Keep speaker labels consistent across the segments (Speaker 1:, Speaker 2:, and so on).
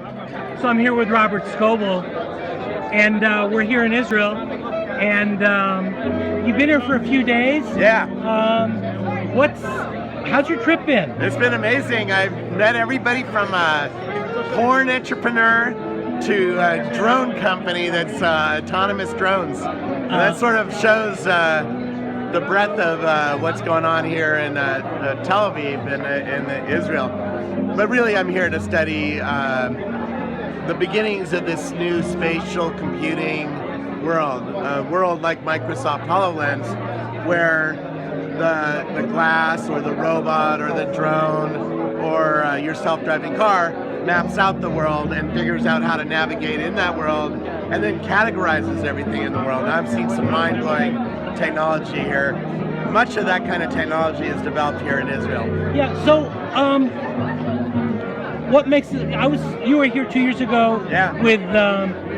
Speaker 1: So I'm here with Robert Scoble, and we're here in Israel, and you've been here for a few days.
Speaker 2: Yeah.
Speaker 1: How's your trip been?
Speaker 2: It's been amazing. I've met everybody from a porn entrepreneur to a drone company that's autonomous drones. That sort of shows the breadth of what's going on here in Tel Aviv in Israel. But really, I'm here to study the beginnings of this new spatial computing world, a world like Microsoft HoloLens, where the glass or the robot or the drone or your self-driving car maps out the world and figures out how to navigate in that world and then categorizes everything in the world. I've seen some mind-blowing technology here. Much of that kind of technology is developed here in Israel.
Speaker 1: Yeah, so what makes it, you were here 2 years ago with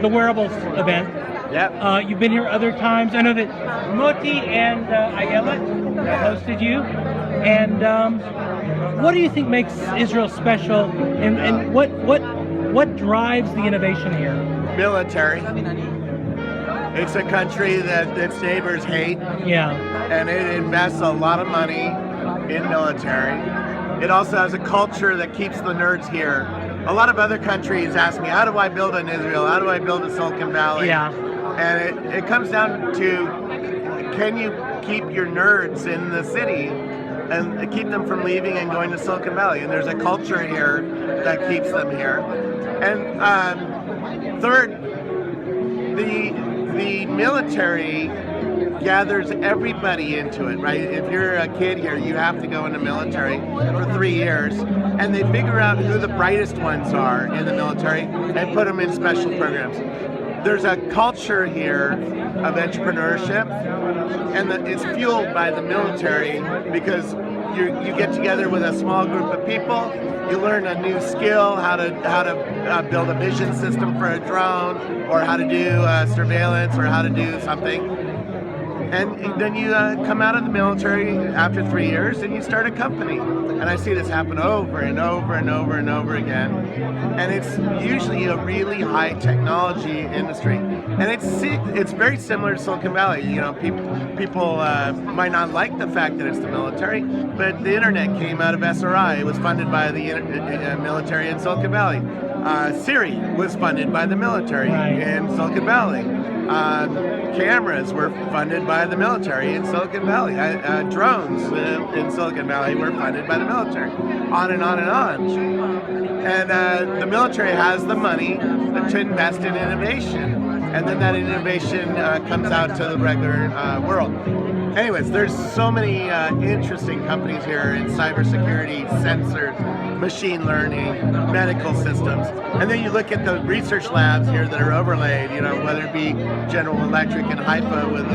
Speaker 1: the wearables event.
Speaker 2: Yep.
Speaker 1: You've been here other times. I know that Moti and Ayala hosted you. And what do you think makes Israel special? And what drives the innovation here?
Speaker 2: Military. It's a country that its neighbors hate.
Speaker 1: Yeah.
Speaker 2: And it invests a lot of money in military. It also has a culture that keeps the nerds here. A lot of other countries ask me, how do I build in Israel? How do I build in Silicon Valley?
Speaker 1: Yeah.
Speaker 2: And it comes down to, can you keep your nerds in the city and keep them from leaving and going to Silicon Valley? And there's a culture here that keeps them here. And third, the military gathers everybody into it, right? If you're a kid here, you have to go into military for 3 years, and they figure out who the brightest ones are in the military and put them in special programs. There's a culture here of entrepreneurship, and it's fueled by the military because you get together with a small group of people, you learn a new skill, how to build a vision system for a drone, or how to do surveillance, or how to do something. And then you come out of the military after 3 years and you start a company. And I see this happen over and over and over and over again. And it's usually a really high technology industry. And it's very similar to Silicon Valley. You know, people might not like the fact that it's the military, but the internet came out of SRI. It was funded by the military in Silicon Valley. Siri was funded by the military in Silicon Valley. Cameras were funded by the military in Silicon Valley. Drones in Silicon Valley were funded by the military. On and on and on. And the military has the money to invest in innovation. And then that innovation comes out to the regular world. Anyways, there's so many interesting companies here in cybersecurity, sensors, machine learning, medical systems. And then you look at the research labs here that are overlaid, you know, whether it be General Electric in Haifa with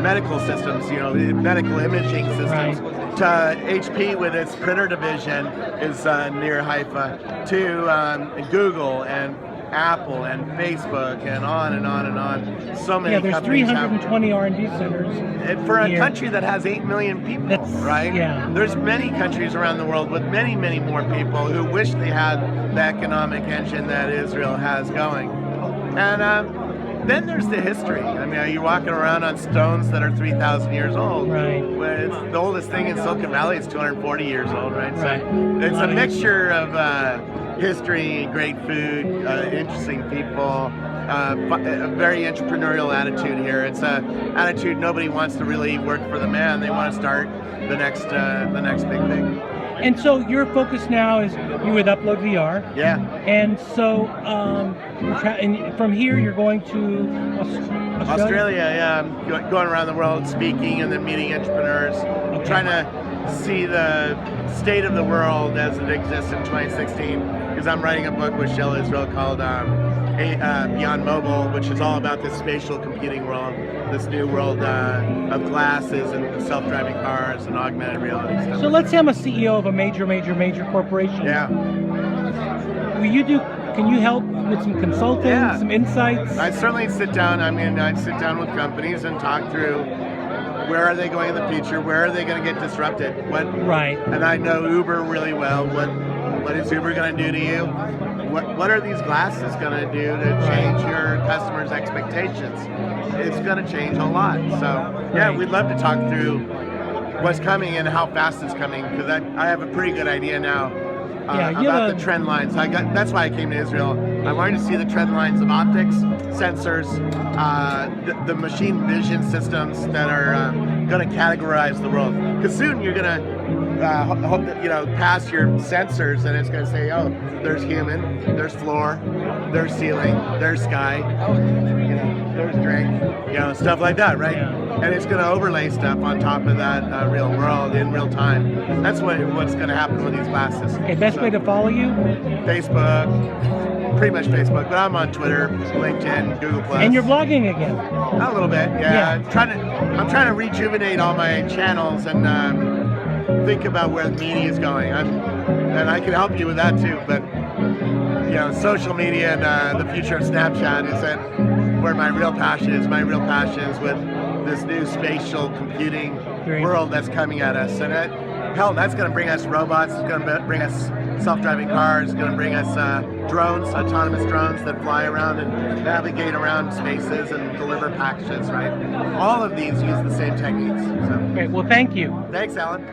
Speaker 2: medical systems, you know, medical imaging systems, to HP with its printer division is near Haifa, to Google and Apple and Facebook and on and on and on. So many
Speaker 1: there's
Speaker 2: companies
Speaker 1: 320 R&D centers.
Speaker 2: And for a country that has 8 million people, right?
Speaker 1: Yeah.
Speaker 2: There's many countries around the world with many, many more people who wish they had the economic engine that Israel has going. And then there's the history. I mean, you're walking around on stones that are 3,000 years old.
Speaker 1: Right.
Speaker 2: It's the oldest thing in Silicon Valley is 240 years old, right?
Speaker 1: Right.
Speaker 2: So it's a mixture of history, great food, interesting people, a very entrepreneurial attitude here. It's an attitude nobody wants to really work for the man. They want to start the next big thing.
Speaker 1: And so your focus now is you with Upload VR.
Speaker 2: Yeah.
Speaker 1: And so and from here you're going to
Speaker 2: Australia, yeah. I'm going around the world speaking and then meeting entrepreneurs, trying to see the state of the world as it exists in 2016, because I'm writing a book with Shell Israel called Beyond Mobile, which is all about this spatial computing world, this new world of glasses and self-driving cars and augmented reality stuff.
Speaker 1: So let's say I'm a CEO of a major corporation.
Speaker 2: Yeah.
Speaker 1: Can you help with some consulting, some insights?
Speaker 2: I certainly sit down. I mean, I'd sit down with companies and talk through where are they going in the future, where are they going to get disrupted,
Speaker 1: Right.
Speaker 2: And I know Uber really well. What is Uber going to do to you? What are these glasses going to do to change your customers' expectations? It's going to change a lot. So yeah, we'd love to talk through what's coming and how fast it's coming, because I have a pretty good idea now about the trend lines. That's why I came to Israel. I wanted to see the trend lines of optics, sensors, the machine vision systems that are going to categorize the world. Because soon you're going to pass your sensors, and it's going to say, oh, there's human, there's floor, there's ceiling, there's sky, there's drink, stuff like that, right?
Speaker 1: Yeah.
Speaker 2: And it's going to overlay stuff on top of that real world in real time. That's what's going to happen with these glasses.
Speaker 1: Okay, best way to follow you?
Speaker 2: Facebook, pretty much Facebook, but I'm on Twitter, LinkedIn, Google+.
Speaker 1: And you're blogging again?
Speaker 2: A little bit, yeah. I'm trying to rejuvenate all my channels and think about where the media is going. And I can help you with that too, but social media and the future of Snapchat isn't where my real passion is. My real passion is with this new spatial computing world that's coming at us. And that's going to bring us robots, it's going to bring us self-driving cars, it's going to bring us drones, autonomous drones that fly around and navigate around spaces and deliver packages, right? All of these use the same techniques. So.
Speaker 1: Great, well, thank you.
Speaker 2: Thanks, Alan.